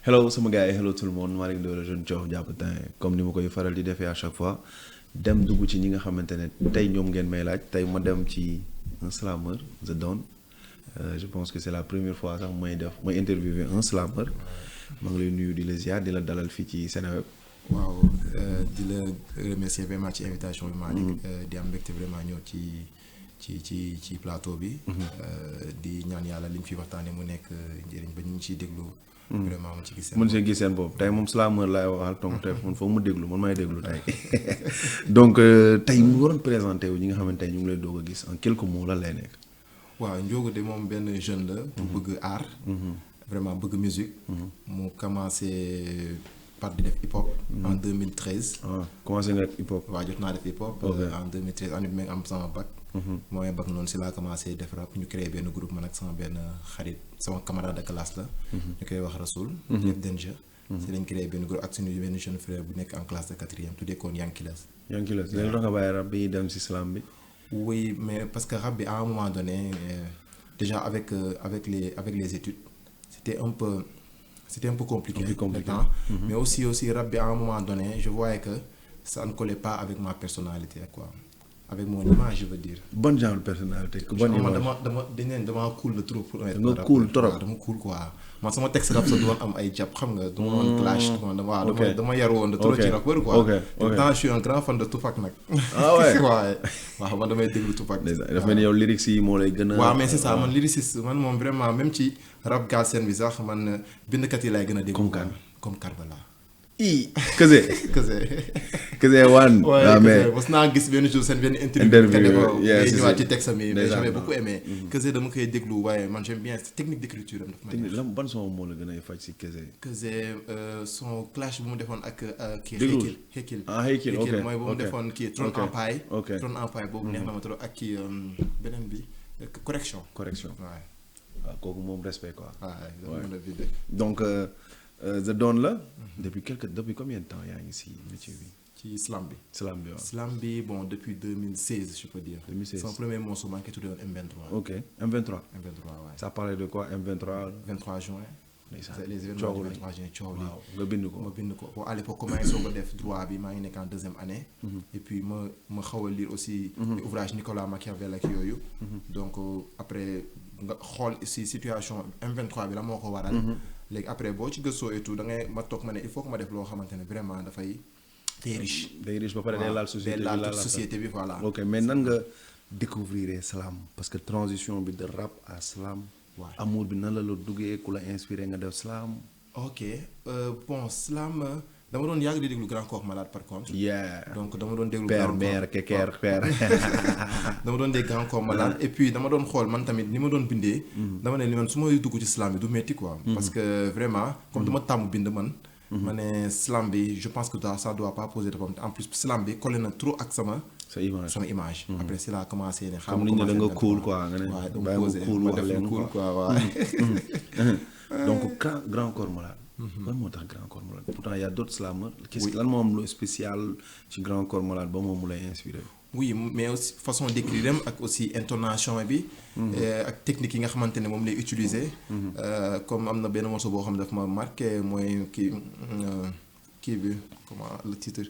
hello sama gars yi hello tout le monde Malick Ndoye la jeune Thiof jàpp temps comme ni ma koy faral di defee à chaque fois dem dugg ci ñi nga xamante ne tey ñoom ngeen may laaj tey ma dem ci un slameur The Don. Je pense que c'est la première fois sax may interviewer un slameur maa ngi lay nuyu di la ziar di la dalal fii ci Seneweb. waaw di la remercier vraiment ci invitation bi Malick. di am mbégte vraiment ñëw ci plateau bi. di ñaan yàlla li ñu fi waxtaanee mu nekk njëriñ ba ñu ngi ciy déglu. vraiment mu ci gis seen bopp mën see gis seen bopp tey moom slameur laay waxal donc tey man foog mu déglu man may déglu tey donc tey mu waroon présenté wu ñi nga xamante ne ñu ngi lay doog a gis en quelques mots lan lay nekk. waaw Ndiogou de moom benn jeune la. bu bëgg art. vraiment bëgg musique. mu commencé par di def hip hop. en 2013. commencé nga def hip hop. waaw jot naa def hip hop. en 2013 année bi ma am sama bac. mooy bac noonu si laa commencé def rap ñu créé benn groupe man ak sama benn xarit sama camarade de classe la. ñu koy wax Rasoul. def Danger. si lañ créé benn groupe ak suñu benn jeune frère bu nekk en classe de quatrième tuddee koon Yankilas. Yankilas léegi tax nga bàyyi rap bi dem si slam bi. Oui, mais parce que rap bi à un moment donné déjà avec les études c'était un peu compliqué. Le temps. Mais aussi rap bi à un moment donné je voyais que ça ne collait pas avec ma personnalité quoi. Avec mon image je veux dire. Bonne genre de personnalité. Bonne image dama cool de trop pour être nga cool trop dama cool quoi. man sama texte rap sa doon am ay jàpp xam nga dama doon clash dama yaru woon de trop ci rappeur quoi. Pourtant je suis un grand fan de Tupac nag. Ah ouais waaw man damay déglu Tupac. dafa mel ni yow lyrics yi moo lay gën a. waaw mais c'est ça man lyriciste man moom vraiment même ci rap Galsen bi sax man bindkat yi laay gën a déglu. comme Karbala. Kese one. waaw mais mos naa gis benn jour seen benn interview. day ñëwaat ci texte mi mais j'avais beaucoup aimé. Kese dama koy déglu waaye man j'aime bien technique d'écriture am dafa may. lan ban son moo la gën a faj si Kese. Kese son clash bu mu defoon ak kii. Hekil Hekil ok mooy bu mu defoon kii Throne Empire. ok Throne Empire boobu neex na ma trop ak kii beneen bi correction. waaw kooku moom respect quoi. waaw donc The Don la. depuis combien de temps yaa ngi si métier bi. ci slam bi. waaw slam bi bon depuis 2016 je peux dire. 2016 son premier morceau maa ngi koy tuddee woon M23. ok M23. M23 waaye. ça parlait de quoi M23. 23 juin. les événements du 23 juin coow li. waaw nga bind ko ma bind ko bon à l'époque comme maa ngi soog a def droit bi maa ngi nekk en deuxième année. et puis ma xaw a lire aussi. ouvrage Nicolas Machiavel ak yooyu. donc après nga xool si situation M23 bi la moo ko waral. léegi après boo ci gëstoo et tout da ngay ma toog ma ne il faut que ma def loo xamante ne vraiment dafay. day riche ba pare day laal société bi voilà. ok mais nan nga découvrir slam parce que transition bi de rap à slam. waaw amour bi nan la duggee ku la inspiré nga def slam. ok bon slam dama doon yàgg di déglu Grand Corps Malade par contre. donc dama doon déglu. père dama doon dégg Grand Corps Malade et puis dama doon xool man tamit ni ma doon bindee. dama ne li man su ma dugg ci slam bi du metti quoi. parce que vraiment comme dama tàmm bind man. ma ne slam bi je pense que ça doit pas poser de problème en plus slam bi collé na trop ak sama image. après si laa commencé ne. xam nga da nga cool quoi nga ne. waaw dama posé ma def cool quoi waaw. donc Grand Corps Malade. lan moo tax Grand Corps Malade pourtant y a d'autres slameurs. lan moo am lu spécial ci Grand Corps Malade ba moom mu lay inspiré. oui mais aussi façon d'écrire ak aussi intonation bi. ak technique yi nga xamante ne moom lay utiliser. comme am na benn morceau boo xam ne daf ma marqué mooy kii bi comment le titre.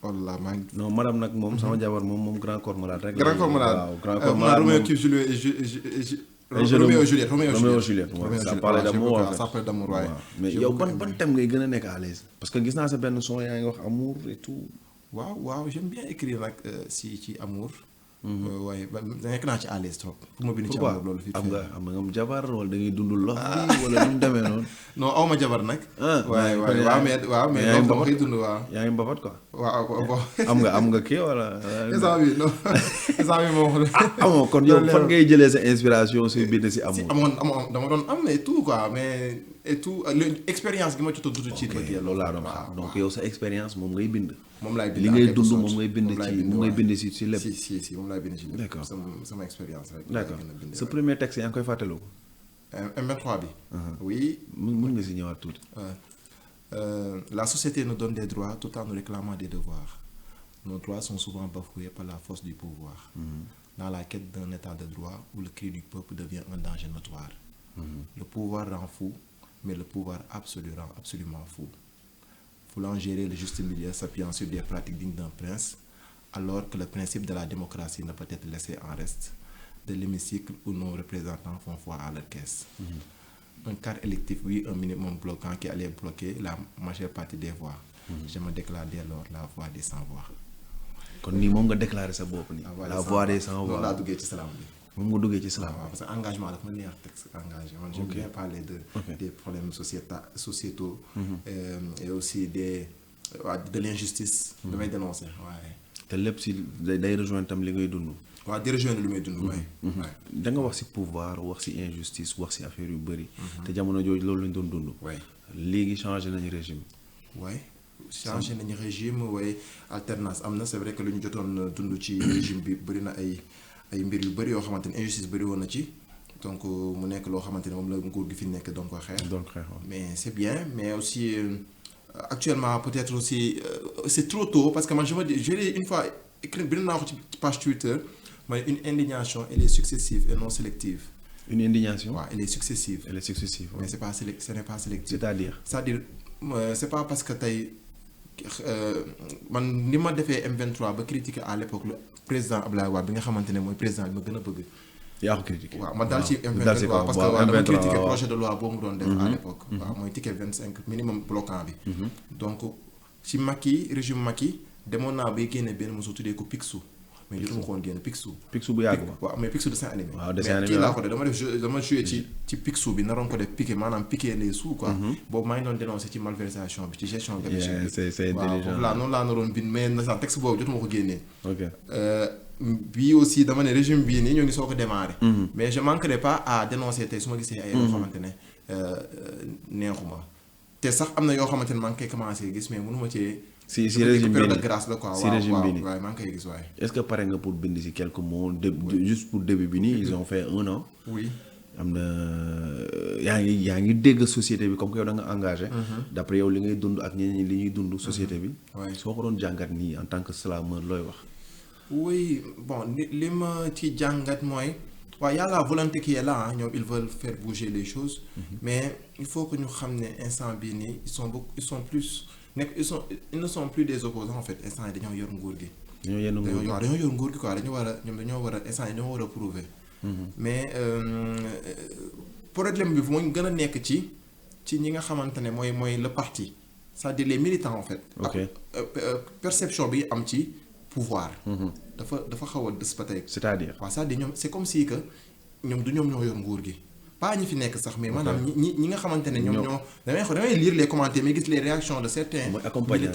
walla maa ngi. non madame nag moom sama jabar moom Grand Corps Malade rek. Grand Corps Malade waaw Grand Corps Malade Roméo et Juliette. Roméo et Juliette ça parlait d'amour en fait. ça parlait d'amour waaye. mais yow ban thème ngay gën a nekk à l'aise parce que gis naa sa benn son yaa ngi wax amour et tout. waaw j'aime bien écrire nag ci amour. waaye nekk naa ci à l'aise trop. pour ma bind ci amour loolu. am nga jabar wala da ngay dund lox wala nu mu demee noonu. non aw ma jabar nag. waaw mais loolu dama koy dund waaw. yaa ngi mbapat quoi. waaw bon. am nga kii wala. instant bi non instant bi moom. amoo kon yow fan ngay jëlee sa inspiration suy bind si amour. amoon dama doon am et tout quoi mais et tout expérience gi ma ci tudd ci. loolu laa doon xam donc yow sa expérience moom ngay bind. moom laay bind li ngay dund moom ngay bind ci lépp. si moom laay bind ci lépp. d'accord sama expérience rek. d'accord sa premier texte yaa ngi koy fàttaliku. M23 bi. oui. mën nga si ñëwaat tuuti. la société nous donne des droits tout en nous réclamant des devoirs. Nos droits sont souvent bafoués par la force du pouvoir. Dans la quête d'un état de droit où le cri du peuple devient un danger notoire. Le pouvoir rend fou, mais le pouvoir absolu rend absolument fou. Voulant gérer le juste milieu s'appuyant sur des pratiques dignes d'un prince, alors que le principe de la démocratie ne peut être laissé en reste de l'hémicycle où nos représentants font foi à leur caisse. Un cadre électif, oui, un minimum bloquant qui allait bloquer la majeure partie des voix. Je me déclare dès lors la voix des sans voix. kon nii moom nga déclaré sa bopp nii. la voix des sans voix loolu laa duggee ci salaam bi. moom nga duggee ci salaam. waaw parce que engagement dafa ma neex texte engagé man j'aime bien parler des problèmes sociétaux et aussi de l'injustice damay dénoncer waaye. te lépp si day rejoindre tam li ngay dund. waaw di rejoindre li may dund waaye. da nga wax si pouvoir wax si injustice wax si affaire yu bëri. te jamono jooju loolu lañ doon dund. waaye léegi changé nañu régime. waaye changé nañu régime waaye alternance am na c'est vrai que lu ñu jotoon dund ci régime bi bëri na ay mbir yu bëri yoo xamante ne injustice bëri woon na ci donc mu nekk loo xamante ne moom la nguur gi fi nekk doon ko xeex. mais c'est bien mais aussi actuellement peut-être aussi c'est trop tôt parce que man je l'ai une fois écrit bind naa ko ci page Twitter mooy une indignation elle est successive et non sélective. Une indignation. waaw elle est successive. Elle est successive. mais ce n'est pas sélectif. C'est-à-dire c'est pas parce que tey man ni ma defee M23 ba critiquer à l'époque le président Abdoulaye Wade bi nga xamante ne mooy président bi ma gën a bëgg. yaa ko critiqué. waaw man daal ci M23 parce que waaw dama critiquer projet de loi boobu mu doon def à l'époque. waaw mooy ticket 25 minimum bloquant bi. donc ci Macky régime Macky demoon naa bay génne benn mosu tuddee ko Picsou. mais jotuma ko woon génn Picsou. Picsou bu yàgg ba. waaw mais Picsou dessin animé. waaw dessin animé mais kii laa ko def dama joué ci Picsou bi naroon ko def piqué maanaam piqué les sous quoi. boobu maa ngi doon dénoncé ci malversation bi ci gestion de l'échec bi. c'est intelligent. waaw noonu laa naroon bind mais na texte boobu jotuma ko génnee. ok bii aussi dama ne régime bii nii ñoo ngi soo ko démarré. mais je manquerai pas à dénoncer tey su ma gisee ay yoo xamante ne neexuma te sax am na yoo xamante ne maa ngi koy commencé gis mais mënuma cee. si régime bi de grâce la quoi. si régime bi nii waaw maa ngi koy gis waaye. est-ce que pare nga pour bind si quelques mots juste pour début bi nii ils ont fait 1 an. oui. am na yaa ngi dégg société bi comme que yow da nga engagé. d'après yow li ngay dund ak ñeneen ñi li ñuy dund société bi. soo ko doon jàngat nii en tant que slameur looy wax. oui bon li ma ci jàngat mooy. waaw y a la volonté qui est là ñoom ils veulent faire bouger les choses. mais il faut que ñu xam ne instant bii nii ils sont plus. ils ne sont plus des opposants en fait instant yi dañoo yor nguur gi. dañoo yor nguur gi quoi dañoo war a instant yi dañoo war a prouver. mais problème bi moo gën a nekk ci ñi nga xamante ne mooy le parti c'est-à-dire les militants en fait. ok perception bi am ci pouvoir. dafa xaw a dës ba tey. c'est-à-dire. waaw c'est-à-dire ñoom c'est comme si que ñoom ñoo yor nguur gi. pas ñi fi nekk sax mais maanaam ñi nga xamante ne ñoom ñoo damay lire les commentaires mais gis les réactions de certains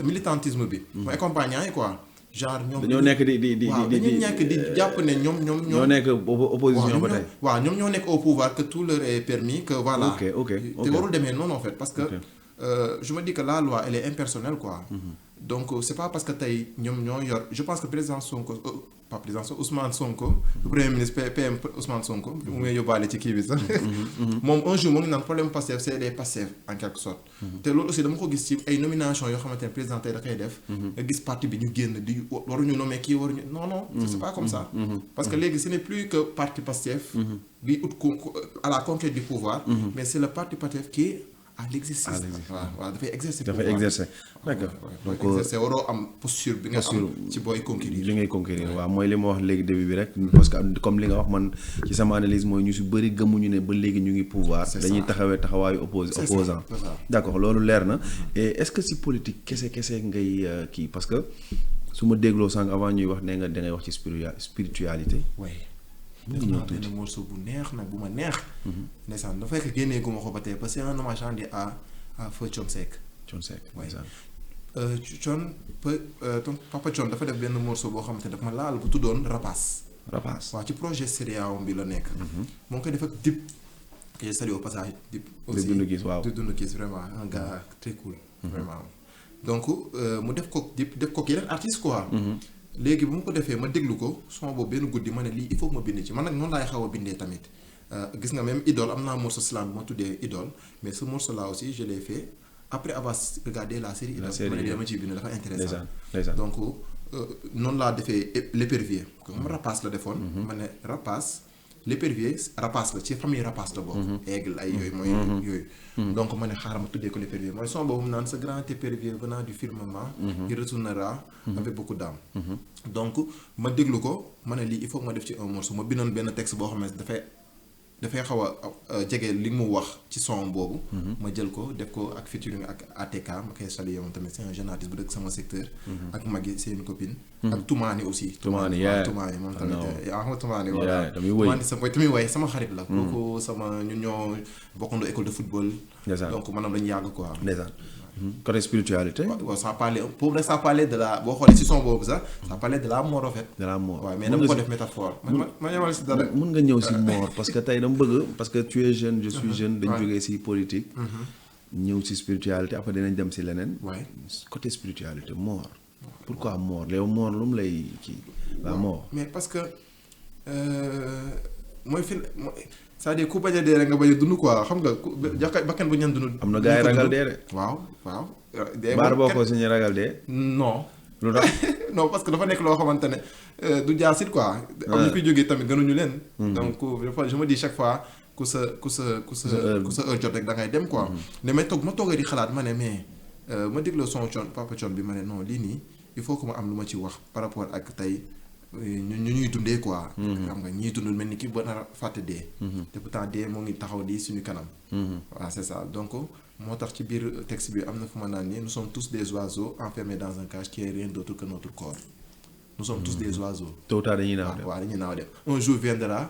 militantisme bi mooy accompagnant yi quoi genre ñoom dañoo nekk di dañuy nekk di jàpp ne ñoo nekk opposition ba tey waaw ñoom ñoo nekk au pouvoir que tout leur est permis que voilà ok te warul demee noonu en fait parce que je me dis que la loi elle est impersonnelle quoi donc c'est pas parce que tey ñoom ñoo yor je pense que président Sonko pas président Ousmane Sonko le premier ministre PM Ousmane Sonko mu may yóbbaale ci kii bi sax moom un jour mu ngi naan problème Pastef c'est des Pastef en quelque sorte te loolu aussi dama ko gis ci ay nomination yoo xamante ne président tey da koy def nga gis parti bi ñu génn di waruñu nommer kii waruñu non c'est pas comme ça parce que léegi ce n'est plus que parti Pastef bi ut à la conquête du pouvoir mais c'est le parti Pastef qui à l'exercice waaw dafay exercer d'accord donc exercer waroo am posture bi nga am ci booy conquérir li ngay conquérir waaw mooy li ma wax léegi début bi rek parce que comme li nga wax man ci sama analyse mooy ñu si bëri gëmuñu ne ba léegi ñu ngi pouvoir dañuy taxawee taxawaayu opposant d'accord loolu leer na et est-ce que si politique kese ngay kii parce que su ma dégloo sànq avant ñuy wax ne nga dangay wax ci spiritualité def naa benn morceau bu neex nag bu ma neex ndeysaan dafa fekk génnee gu ma ko ba tey parce que c'est un hommage rendu à Feu Thione Seck Thione Papa Thione dafa def benn morceau boo xamante ne daf ma laal bu tuddoon Rapace waaw ci projet CEDEAO bi la nekk moo ngi koy def ak Dip que salut au passage Dip aussi di dund gis vraiment un gars très cool vraiment donc mu def ko Dip def ko yeneen artiste quoi léegi bu ma ko defee ma déglu ko son boobu benn guddi ma ne lii il faut que ma bind ci man nag noonu laay xaw a bindee tamit gis nga même Idole am naa morceau slam bi ma tuddee Idole mais ce morceau là aussi je l'ai fait après avoir regardé la série Idole ma ne dama ciy bind dafa intéressant donc noonu laa defee l'épervier comme Rapace la defoon ma ne Rapace l'épervier rapace la ci famille rapace la bokk. aigle ay yooyu mooy yooyu. donc ma ne xaaral ma tuddee ko l'épervier mooy son boobu mu naan ce grand épervier venant du firmament. il retournera avec beaucoup d'âme. donc ma déglu ko ma ne lii il faut que ma def ci un morceau ma bindoon benn texte boo xam ne dafay xaw a jege li mu wax ci son boobu. ma jël ko def ko ak featuring ak ATK ma koy saluer moom tamit c'est un jeune artiste bu dëkk sama secteur. ak Magui c'est une copine. ak Toumani aussi. Toumani moom tamit yaa xam Toumani. voilà tamit woy sama xarit la. kooku sama ñun ñoo bokkandoo école de football. donc maanaam dañu yàgg quoi. côté spiritualité. waaw ça parlait boobu nag ça parlait de la boo xoolee si son boobu sax ça parlait de la mort en fait. de la mort waaw mais dama ko def métaphore. ma yemal si dara. mun nga ñëw si mort parce que tey dama bëgg parce que tu es jeune je suis jeune. dañ jógee si politique. ñëw si spiritualité après dinañ dem si leneen. côté spiritualité mort. pourquoi mort léegi mort lu mu lay kii la mort. mais parce que mooy fi c'est-à-dire ku bañ a dee rek nga bañ a dund quoi xam nga ku bakkan bu ñan dund. am na gars yi ragal dee de. waaw. baar boo ko suñu ragal dee. non. lu tax non parce que dafa nekk loo xamante ne du jaasit quoi. am ñu fi jógee tamit gënuñu leen. donc je me dis chaque fois ku sa heure jot rek da ngay dem quoi. ne ma toogee di xalaat ma ne mais ma dégloo son Papa Thione bi ma ne non lii nii il faut que ma am lu ma ci wax par rapport ak tey. ñu ñuy dundee quoi. xam nga ñiy dund mel ni ki ba nar a fàtte dee. te pourtant dee moo ngi taxaw di suñu kanam. voilà c'est ça donc moo tax ci biir texte bi am na fu ma naan ni nous sommes tous des oiseaux enfermés dans un cage qui est rien d'autre que notre corps. nous sommes tous des oiseaux. tôt ou tard dañuy naaw dem waaw dañuy naaw dem un jour viendra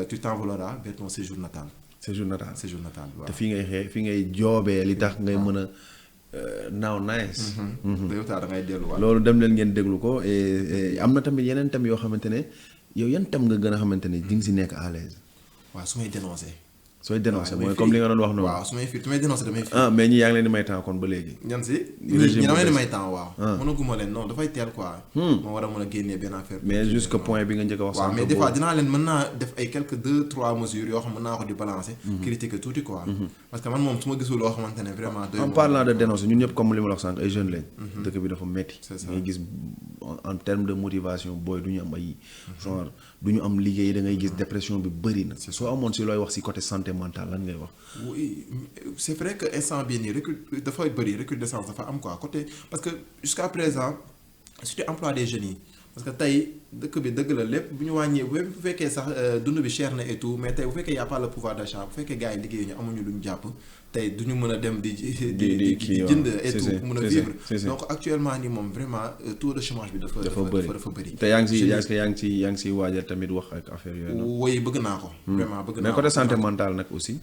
tu t'envoleras vers ton séjour natal. séjour natal waaw. te fii ngay joobee li tax ngay mën a. now nice. da ngay delluwaat. loolu dem leen ngeen déglu ko et am na tamit yeneen thèmes yoo xamante ne yow yan thème nga gën a xamante ne di nga si nekk à l'aise. waaw su may dénoncer. sooy dénoncer mooy comme li nga doon wax noonu. waaw su may dénoncer damay fii. mais ñi yaa ngi leen di may temps kon ba léegi. ñan si. ñi damay may temps waaw. mënaguma leen non dafay teel quoi. moo war a mën a génnee benn affaire. mais jusque point bi nga njëkk a wax. waaw mais des fois dinaa leen mën naa def ay quelques 2-3 mesures yoo xam mën naa ko di balancer. critiquer tuuti quoi. parce que man moom su ma gisul loo xamante ne vraiment. en parlant de dénoncer ñun ñëpp comme li ma la wax sànq ay jeunes lañ. dëkk bi dafa metti. c'est ça ngay gis en terme de motivation booy du ñu am ay genre du ñu am liggéey da ngay gis dépression bi bëri na. soo amoon si looy wax si côté santé mentale lan ngay wax. oui c'est vrai que instant bii nii recul dafay bëri recrudescence dafa am quoi côté parce que jusqu'à présent si tu emploies des jeunes yi parce que tey dëkk bi dëgg la lépp bu ñu wàññee bu fekkee sax dund bi cher na et tout mais tey bu fekkee y a pas le pouvoir d'achat bu fekkee gars yi liggéey ñu amuñu lu ñu jàpp tey du ñu mën a dem di jënd et tout pour mën a vivre donc actuellement nii moom vraiment taux de chômage bi dafa bëri te yaa ngi si waajal tamit wax ak affaire yooyu noonu. woy bëgg naa ko vraiment bëgg naa ko mais côté santé mentale nag aussi.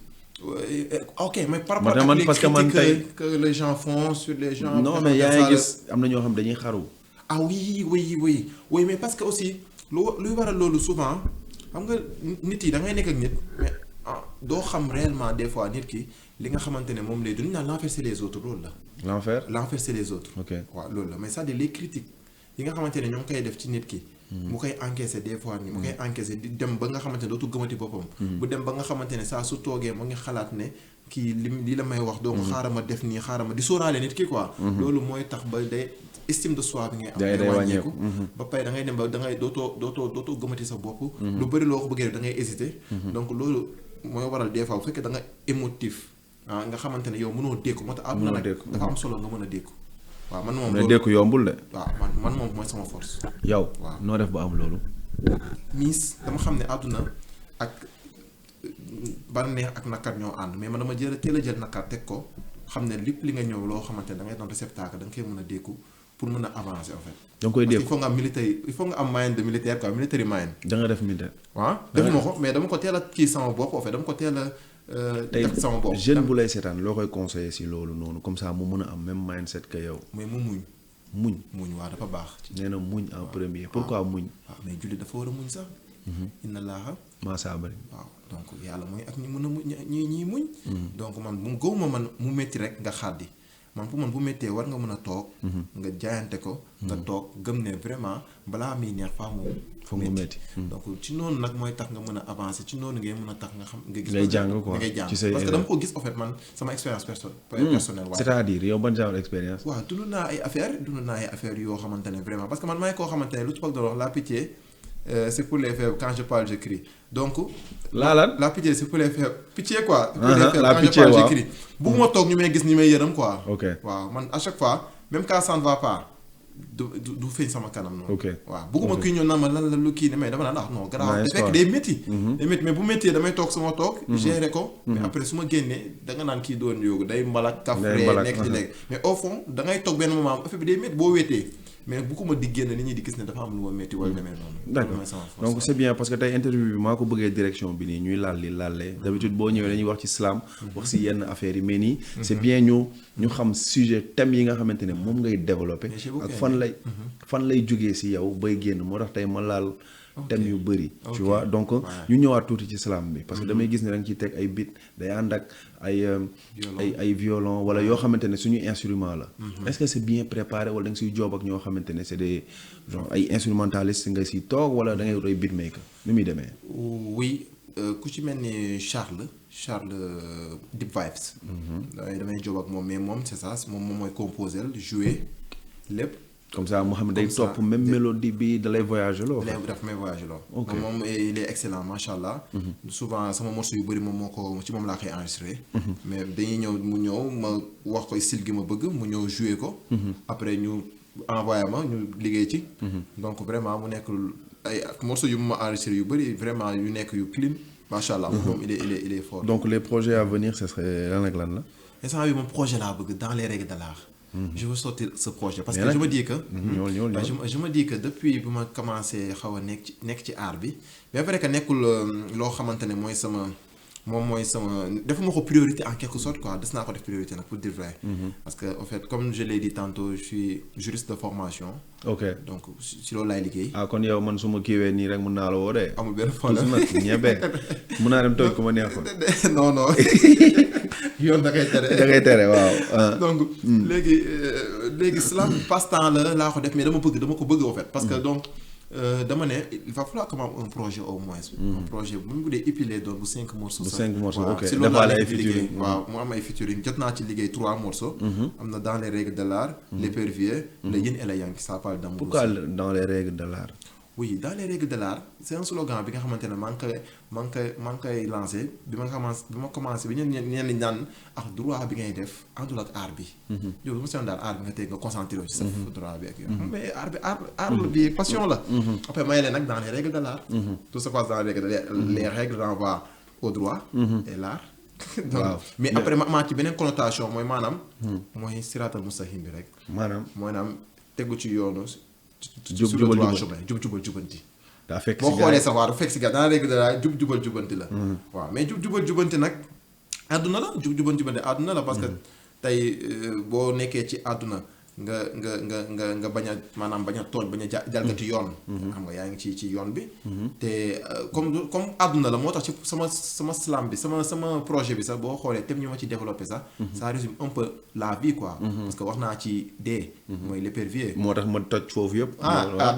ok mais par rapport ak les critiques que les gens font sur les gens. non mais yaa ngi gis am na ñoo xam dañuy xaru. ah oui mais parce que aussi luy waral loolu souvent xam nga nit yi da ngay nekk ak nit mais doo xam réellement des fois nit ki li nga xamante ne moom lay dund naan l'enfer c'est les autres loolu la. l'enfer c'est les autres. ok waaw loolu la mais c'est-à-dire les critiques yi nga xamante ne ñoo ngi koy def ci nit ki. mu koy encaisser des fois nii mu koy encaisser di dem ba nga xamante ne dootu gëmati boppam. bu dem ba nga xamante ne saa su toogee mu ngi xalaat ne kii li la may wax. donc xaaral ma def nii xaaral ma di sóoraale nit ki quoi. loolu mooy tax ba day estime de soi bi ngay am. day wàññeeku ba pare da ngay dem ba da ngay dootoo gëmati sa bopp. lu bëri loo ko bëggee da ngay hésiter. donc loolu mooy waral des fois bu fekkee da nga émotif nga xamante ne yow mënoo dékku moo tax àdduna nag dafa am solo nga mën a dékku. waaw man moom mais dékku yombul de. waaw man moom mooy sama force. yow waaw noo def ba am loolu. miis dama xam ne àdduna ak bànneex ak nakar ñoo ànd mais man dama teel a jël nakar teg ko xam ne lépp li nga ñëw loo xamante ne da ngay doon réceptacle da nga koy mën a dékku pour mën a avancer en fait. da nga koy dékku parce que il faut nga am militaire il faut nga am moyen de militaire quoi military mind. da nga def militaire. waaw defuma ko mais dama ko teel a kii sama bopp en fait dama ko teel a. tey jeune bu lay seetaan loo koy conseiller si loolu noonu comme ça mu mën a am même mindset que yow. mais mu muñ waaw dafa baax. nee na muñ en premier. pourquoi muñ. waaw mais jullit dafa war a muñ sax. inna laaha maa saabari. waaw donc yàlla mooy ak ñi mën a muñ ñi muñ. donc man mu gëw ma man mu métti rek nga xàddi man pour man bu méttee war nga mën a toog. nga jaayante ko. nga toog gëm ne vraiment balaa muy neex faa mu. foog mu métti donc ci noonu nag mooy tax nga mën a avancer ci noonu ngay mën a tax nga xam nga gis. ngay jàng quoi ci say parce que dama ko gis en fait man sama expérience personnelle. waaw c'est-à-dire yow ban genre expérience. waaw dund naa ay affaires yoo xamante ne vraiment parce que man maay koo xamante ne lu tubaab doon wax la pitié c'est pour les faibles quand je parle je crie donc. la pitié c'est pour les faibles pitié quoi. pour Uh-huh, les faibles la quand pitié, je parle waaw. je crie. bugguma toog ñu may gis ñu may yërëm quoi. ok waaw man à chaque fois même quand ça ne va pas du feeñ sama kanam noonu. ok waaw bugguma kii ñëw naan ma lan la lu kii ne mais dama naan non grave Nice, te fekk quoi. day métti. day métti mais bu méttee damay toog sama toog. gérer ko. mais après su ma génnee da nga naan kii doon yóbbu day mbalak. Day mbalak, nekk ci léegi mais au fond da ngay toog benn moment affaire bi day métti boo wéetee mais bugguma di génn nit ñi di gis ne dafa am lu ma métti wala demee noonu. d'accord loolu mooy sama force. donc c'est bien parce que tey interview bi maa ko bëggee direction bi nii ñuy laale d'habitude boo ñëwee dañuy wax ci slam wax si yenn affaires yi mais nii c'est bien ñu xam sujet thème yi nga xamante ne moom ngay développer Mais j'ai beaucoup ak aimé. fan lay jógee si yow bay génn moo tax tey ma laal thème yu bëri tu Ok. vois donc Ouais. ñu ñëwaat tuuti ci slam bi parce que damay gis ne da nga ciy teg ay beat day ànd ak ay violon wala yoo xamante ne suñu instrument la est-ce que c'est bien préparé wala da nga siy job ak ñoo xamante ne c'est des genre ay instrumentalistes nga siy toog wala da ngay wut ay beatmaker ni muy demee oui ku ci mel ni Charles Deep Vibes. damay job ak moom mais moom c'est ça moom mooy composer jouer lépp. comme ça moo xam ne day Comme ça, topp même mélodie bi da lay voyager loo léegi daf may voyager lool. Ok. moom il est excellent macha allah. souvent sama morceau yu bëri moom moo ko ci moom laa koy enregistré. mais dañuy ñëw mu ñëw ma wax ko style gi ma bëgg mu ñëw jouer ko. après ñu envoyé ma ñu liggéey ci. donc vraiment mu nekk ay morceau yu ma enregistré yu bëri vraiment yu nekk yu clean macha allah. moom il est fort. donc les projets à venir ce serait lan ak lan la instant bi moom projet laa bëgg dans les règles de l'art. je veux sortir ce projet parce Mais que nag- je me dis que. ñëwal je me dis que depuis bu ma commencé xaw a nekk ci art bi bien vrai que nekkul loo xamante ne mooy sama defuma ko priorité en quelque sorte quoi des naa ko def priorité nag pour dire vrai. parce que en fait comme je l'ai dit tantôt je suis juriste de formation ok donc si loolu laay liggéey. ah kon yow man su ma kiiwee nii rek mun naa la woo de amul benn tous problème nag ñebe mun naa dem toj ku ma neexoon non non yoon da koy tere. da ngay tere waaw donc léegi slam passe-temps la laa ko def mais dama ko bëgg en fait parce que donc dama ne il va falloir que ma am un projet au moins. un projet bu mu dee épilé doon bu 5 morceaux. bu 5 morceaux waaw, ok si loolu defaale laa ay nekk di liggéey. featuring waaw mu am ay featuring jot naa ci liggéey 3 morceaux. am na dans les règles de l'art. l'épervier. le yin et le yang ça parle d'amour. pourquoi dans les règles de l'art oui dans les règles de l'art c'est un slogan bi nga xamante ne maa ngi koy lancé bi ma commencé bi ñenn ñi naan ak droit bi ngay def àndul ak art bi. yow bu ma seetlu daal art bi nga tey nga concentré wu ci sa droit bi ak yow. mais art bi passion la. après may leen nag dans les règles de l'art. tout se passe dans les règles les règles renvoient au droit. et l'art. donc Waaw. mais après ma ci beneen connotation mooy maanaam. mooy siraatal mustaqim bi rek. maanaam tegu ci yoonu. jubal jubanti. daa fekk boo si gars xoolee yi. savoir bu fekk si gars dans la règle de la jubal jubanti la. waaw mais jubal jubanti nag àdduna la jubal jubanti àdduna la parce que tey boo nekkee ci àdduna nga bañ a maanaam bañ a tooñ bañ a jalgati yoon. xam nga yaa ngi ci yoon bi. te comme àdduna la moo tax ci sama slam bi sama projet bi sax boo xoolee thème ñu ma ci développé sax. ça résume un peu la vie quoi. parce que wax naa ci dee. mooy l'épervier. moo tax ma toj foofu yëpp.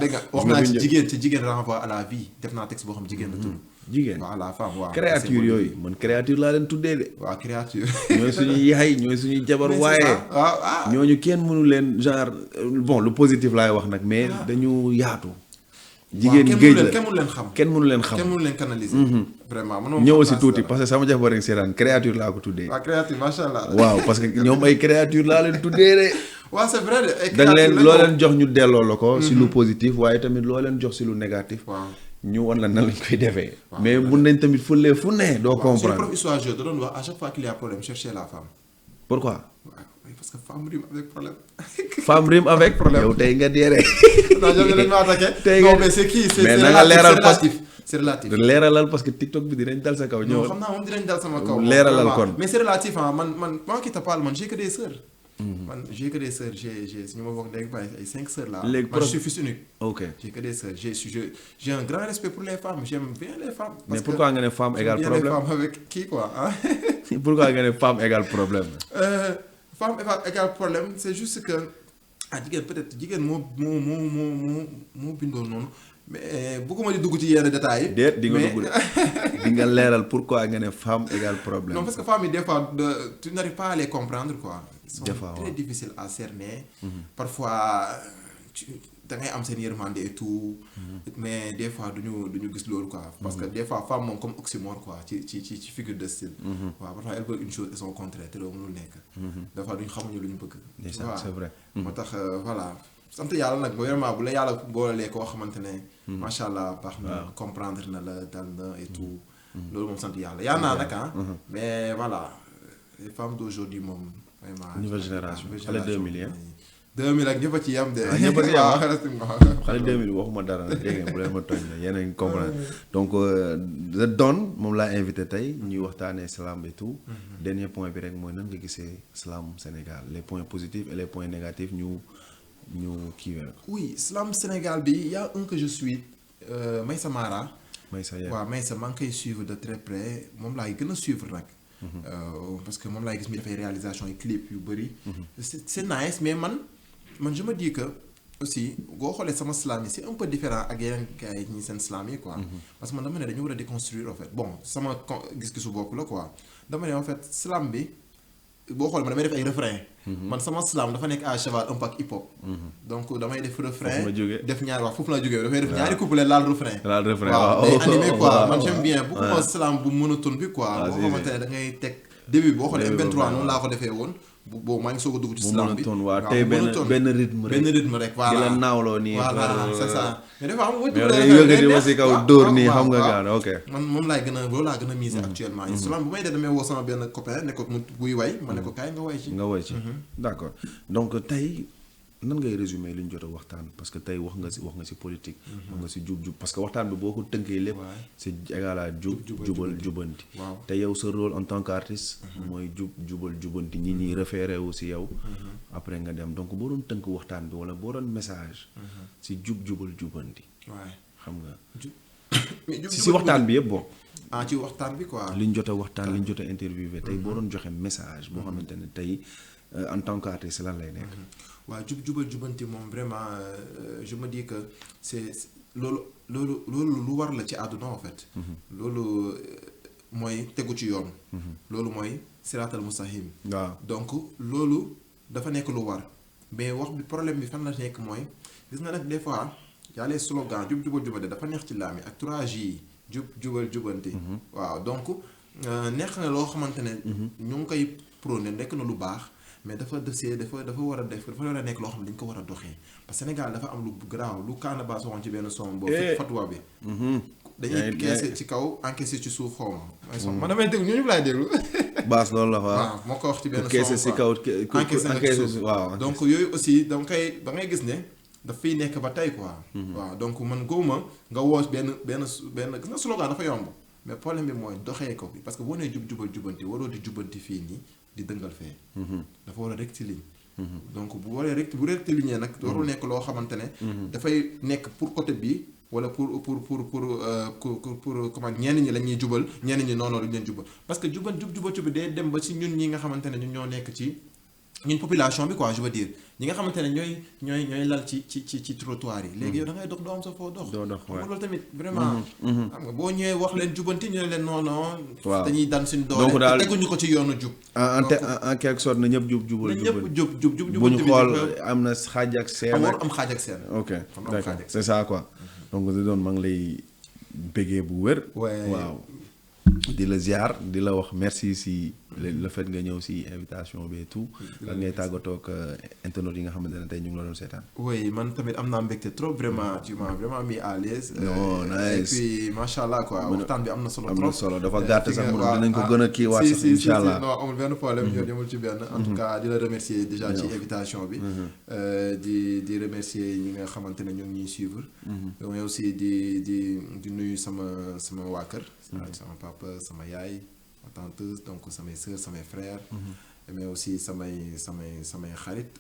dégg nga wax naa ci jigéen renvoie à la vie def naa texte boo xam jigéen la tudd. jigéen waaw la femme waaw. créature yooyu man créature laa leen tuddee de. waaw créature. ñooy suñuy yaay ñooy suñuy jabar waaye. ñooñu kenn mënu leen genre bon lu positif laay wax nag mais dañu yaatu. jigéen géej la kenn mënu leen xam. kenn mënu leen xam kenn mënu leen canaliser. vraiment man moom ñëw si tuuti parce que sama jabar rek seetaan créature laa ko tuddee. waaw créature macha allah. waaw parce que ñoom ay créature laa leen tuddee de. waaw c'est vrai de ay da nga leen loo leen jox ñu delloo la ko. si lu positif waaye tamit loo leen jox si lu négatif. waaw ñu wan la nan lañ koy defee. mais mun nañ tamit fulee fu ne doo comprendre. prof histoire da doon wax à chaque fois qu'il y a problème chercher la femme. pourquoi. waaw parce que femme rime avec problème. femme rime avec problème yow tey nga deere. non ñoom dañ ma attaqué. tey nga non mais c'est qui c'est mais na nga leeral parce que c'est relatif. leeralal parce que TikTok bi dinañ dal sa kaw. non xam naa moom dinañ dal sama kaw. leeralal kon mais c'est relatif ah man moi qui te parle man j'ai que des sœurs. man j'ai que des sœurs j'ai ñu ma bokk léegi bàyyi ay 5 sœurs là. léegi man je suis fils unique. ok j'ai que des sœurs j'ai un grand respect pour les femmes j'aime bien les femmes. mais pourquoi nga ne femme égale problème les femmes avec qui quoi ah. pourquoi nga ne femme égale problème. femme égale problème c'est juste que jigéen peut-être jigéen moo bindoo noonu mais bëgguma di dugg ci yenn détails yi. déet di nga dugg di nga leeral pourquoi nga ne femme égale problème. non parce que femmes yi des fois tu n'arrives pas à les comprendre quoi. des fois ils sont très difficiles à cerner. parfois da ngay am seen yërmande et tout mais des fois duñu gis loolu quoi parce que des fois femme moom comme oxymore quoi ci figure de style waaw parfois elle veut une chose et son contraire te loolu mënul nekk des fois duñu xamuñu lu ñu bëgg c'est vrai moo tax voilà sant yàlla nag vraiment bu la yàlla boolee koo xamante ne macha allah baax na comprendre na la dal na et tout loolu moom sant yàlla yaa naa nag mais voilà les femmes d'aujourd'hui moom vraiment nouvelle génération xale 2000 yi 2000 ak ñëpp a ci yam de. ñëpp a ci yam xale 2000 waxuma dara nag dégg ngeen bu leen ma tooñ la yéen a ngi comprendre donc The Don moom laa invité tey ñuy waxtaanee slam et tout dernier point bi rek mooy nan nga gisee slam Sénégal les points positifs et les points négatifs ñu kii weer. oui slam Sénégal bi y a un que je suis Maysa Mara. Maysa waaw Maysa maa ngi koy suivre de très près moom laay gën a suivre nag. parce que moom laay gis mi dafay réalisation yi clip yu bëri. c'est nice mais man je me dis que aussi boo xoolee sama slam yi c'est un peu différent ak yeneen gars yi ñi seen slam yi quoi. parce que man dama ne dañu war a déconstruire en fait bon sama gis-gisu bopp la quoi dama ne en fait slam bi boo xoolee man damay def ay refrain. man sama slam dafa nekk à cheval un peu ak hip hop. donc damay def refrain def ñaari wax foofu la jógee dafay def ñaari couplet laal refrain. waaw day animé quoi man j'aime bien beaucoup slam bu monotone bi quoi. boo xamante ne da ngay teg début boo xoolee M23 noonu laa ko defee woon. boobu maa ngi soog a dugg ci slam bi waaw tey benn rythme rek voilà di la naawloo nii. voilà c'est ça mais des fois xam nga yëkkati ba si kaw dóor nii xam nga gaan ok. man moom laay gën a loolu laa gën a miser actuellement. slam bu may dee damay woo sama benn copain ne ko mu buy way ma ne ko kaay nga way ci. nga way ci d'accord donc tey nan ngay résumer li ñu jot a waxtaan parce que tey wax nga si politique. wax nga si jub parce que waxtaan bi boo ko tënkee lépp. c'est égal à jubal jubanti. te yow sa rôle en tant qu'artiste. mooy jubal jubanti ñi ñuy référé wu si yow. après nga dem donc boo doon tënk waxtaan bi wala boo doon message. si jubal jubanti. xam nga. si waxtaan bi yëpp bon. ci waxtaan bi quoi. li ñu jot a waxtaan li ñu jot a interviewé tey boo doon joxe message boo xamante ne tey en tant qu'artiste lan lay nekk. waaw jubal jubanti moom vraiment je me dis que c'est loolu lu war la ci àdduna en fait. loolu mooy tegu ci yoon. loolu mooy siraatal mustaqim. waaw donc loolu dafa nekk lu war mais wax bi problème bi fan la nekk mooy gis nga nag des fois y a les slogans jubal jubanti dafa neex ci laam yi ak 3J yi jubal jubanti. waaw donc neex na loo xamante ne. ñu ngi koy prôné nekk na lu baax. mais dafa war a nekk loo xam ne dañ ko war a doxee parce que Sénégal dafa am lu garaaw lu Kaana Baas waxoon ci benn son boobu. fatwa bi. dañuy keese ci kaw encaissé ci suuf xaw ma. man damay déglu ñooñu laay déglu. Baas loolu la waaw moo ko wax ci benn son keese ci kaw encaissé ci suuf waaw donc yooyu aussi da ngay gis ne daf fiy nekk ba tey quoi. waaw donc man góoma nga woo benn gis nga slogan dafa yomb mais problème bi mooy doxee ko bi parce que boo nee jubal jubanti waroo di jubanti fii nii. di dëngal fee. dafa war a rectiligne. donc bu rectiligne nag. warul nekk loo xamante ne. dafay nekk pour côté bi wala pour comment ñenn ñi la ñuy jubal ñenn ñi noonu duñ leen jubal parce que jubal bi day dem ba ci ñun ñi nga xamante ne ñun ñoo nekk ci ñun population bi quoi je veux dire ñi nga xamante ne ñooy lal ci trottoir yi. léegi yow da ngay dox doo am sa foo dox. doo dox waaw loolu tamit vraiment. xam nga boo ñëwee wax leen jubanti ñu ne leen non. waaw dañuy daan suñu doole donc daal teguñu ko ci yoonu jub. en quelque sorte na ñëpp jubal. na ñëpp jub bu ñu xool am na xaaj ak seen. am xaaj ak seen. ok d'accord c'est ça quoi. donc di doon maa ngi lay bëggee bu wér. waaw di la ziar di la wax merci si le fait nga ñëw si invitation bi et tout. lan ngay tàggatoo ak internet yi nga xamante ne tey ñu ngi la doon seetaan. oui man tamit am naa mbégte trop vraiment tu m'as vraiment mis à l'aise. non nice et puis macha allah quoi waxtaan bi am na solo trop. am na solo dafa gàtt sax mun dinañ ko gën a kiiwaat sax incha allah non amul benn problème ñoo demul ci benn. en tout cas di la remercier déjà ci invitation bi. di remercier ñi nga xamante ne ñu ngi ñuy suivre. mais aussi di nuyu sama waa kër. sama papa sama yaay ma tante donc samay sœurs samay frères. mais aussi samay xarit.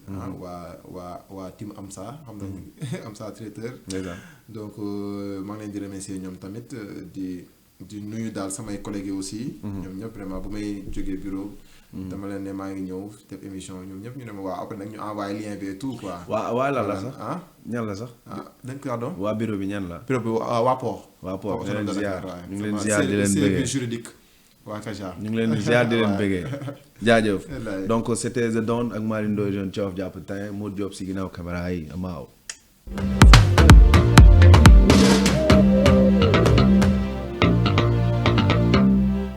waa team Amsa xam nañu Amsa traiteur. donc maa ngi leen di remercier ñoom tamit di nuyu daal samay collègues aussi. ñoom ñëpp vraiment bu may jógee bureau. dama leen ne maa ngi ñëw def émission ñoom ñëpp ñu ne ma waaw après nag ñu envoyé lien bi et tout quoi. waa lan la sax ñan la sax. dañ ko pardon. waa bureau bi ñan la. bureau bi waa Port. waa Port ñu leen ziar ñu ngi leen ziar di leen bëggee service juridique waa Kaja. ñu ngi leen di ziar di leen bëggee. jaajëf donc c'était The Don ak Malick Ndoye jeune Thiof jàpp tey Modou Diop si ginnaaw caméra yi amaaw. yi.